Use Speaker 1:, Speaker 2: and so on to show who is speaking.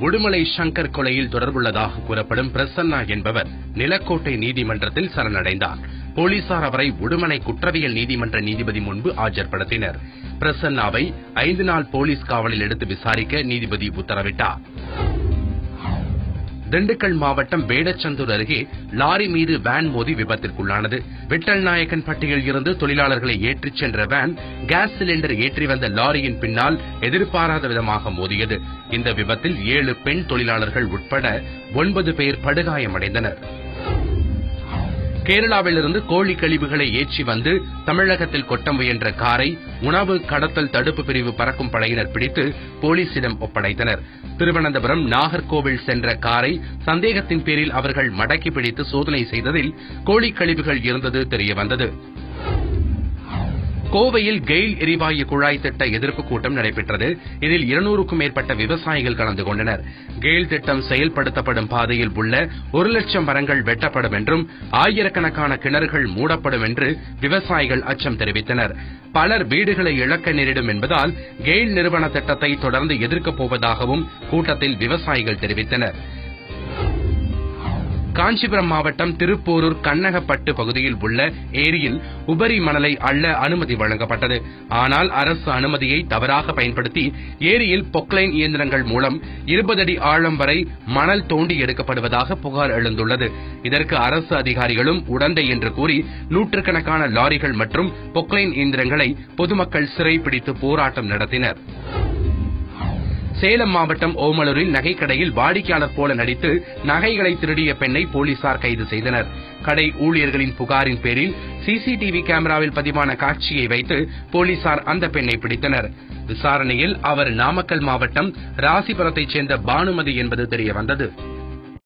Speaker 1: உடுமலை சங்கர் கொலையில் தொடர்புள்ளதாக கூறப்படும் பிரசன்னா என்பவர் நிலக்கோட்டை நீதிமன்றத்தில் சரணடைந்தார். போலீசார் அவரை உடுமலை குற்றவியல் நீதிமன்ற நீதிபதி முன்பு ஆஜர்படுத்தினர். பிரசன்னாவை 5 நாள் போலீஸ் காவலில் எடுத்து விசாரிக்க நீதிபதி உத்தரவிட்டார். திண்டுக்கல் மாவட்டம் வேடச்சந்தூர் அருகே லாரி மீது வேன் மோதி விபத்திற்குள்ளானது. விட்டல் நாயக்கன் பட்டியில் இருந்து தொழிலாளர்களை ஏற்றிச் சென்ற வேன் கேஸ் சிலிண்டர் ஏற்றி வந்த லாரியின் பின்னால் எதிர்பாராத விதமாக மோதியது. இந்த விபத்தில் 7 பெண் தொழிலாளர்கள் உட்பட 9 பேர் படுகாயமடைந்தனர். கேரளாவிலிருந்து கோழி கழிவுகளை ஏற்றி வந்து தமிழகத்தில் கொட்ட முயன்ற காரை உணவு கடத்தல் தடுப்பு பிரிவு பறக்கும் படையினர் பிடித்து போலீசிடம் ஒப்படைத்தனர். திருவனந்தபுரம் நாகர்கோவில் சென்ற காரை சந்தேகத்தின் பேரில் அவர்கள் மடக்கி பிடித்து சோதனை செய்ததில் கோழி கழிவுகள் இருந்தது தெரியவந்தது. கோவையில் கெயில் எரிவாயு குழாய் திட்ட எதிர்ப்பு கூட்டம் நடைபெற்றது. இதில் 200க்கும் மேற்பட்ட விவசாயிகள் கலந்து கொண்டனர். கெயில் திட்டம் செயல்படுத்தப்படும் பாதையில் உள்ள 1 லட்சம் மரங்கள் வெட்டப்படும் என்றும் ஆயிரக்கணக்கான கிணறுகள் மூடப்படும் என்று விவசாயிகள் அச்சம் தெரிவித்தனர். பலர் வீடுகளை இழக்க நேரிடும் என்பதால் கெயில் நிறுவன திட்டத்தை தொடர்ந்து எதிர்க்கப் போவதாகவும் கூட்டத்தில் விவசாயிகள் தெரிவித்தனர். காஞ்சிபுரம் மாவட்டம் திருப்போரூர் கண்ணகப்பட்டு பகுதியில் உள்ள ஏரியில் உபரி மணலை அள்ள அனுமதி வழங்கப்பட்டது. ஆனால் அரசு அனுமதியை தவறாக பயன்படுத்தி ஏரியில் பொக்லைன் இயந்திரங்கள் மூலம் 20 அடி ஆழம் வரை மணல் தோண்டி எடுக்கப்படுவதாக புகார் எழுந்துள்ளது. இதற்கு அரசு அதிகாரிகளும் உடந்தை என்று கூறி நூற்றுக்கணக்கான லாரிகள் மற்றும் பொக்லைன் இயந்திரங்களை பொதுமக்கள் சிறைப்பிடித்து போராட்டம் நடத்தினர். சேலம் மாவட்டம் ஓமலூரில் நகைக்கடையில் வாடிக்கையாளர் போல நடித்து நகைகளை திருடிய பெண்ணை போலீசார் கைது செய்தனர். கடை ஊழியர்களின் புகாரின் பேரில் சிசிடிவி கேமராவில் பதிவான காட்சியை வைத்து போலீசார் அந்த பெண்ணை பிடித்தனர். விசாரணையில் அவர் நாமக்கல் மாவட்டம் ராசிபுரத்தைச் சேர்ந்த பானுமதி என்பது தெரியவந்தது.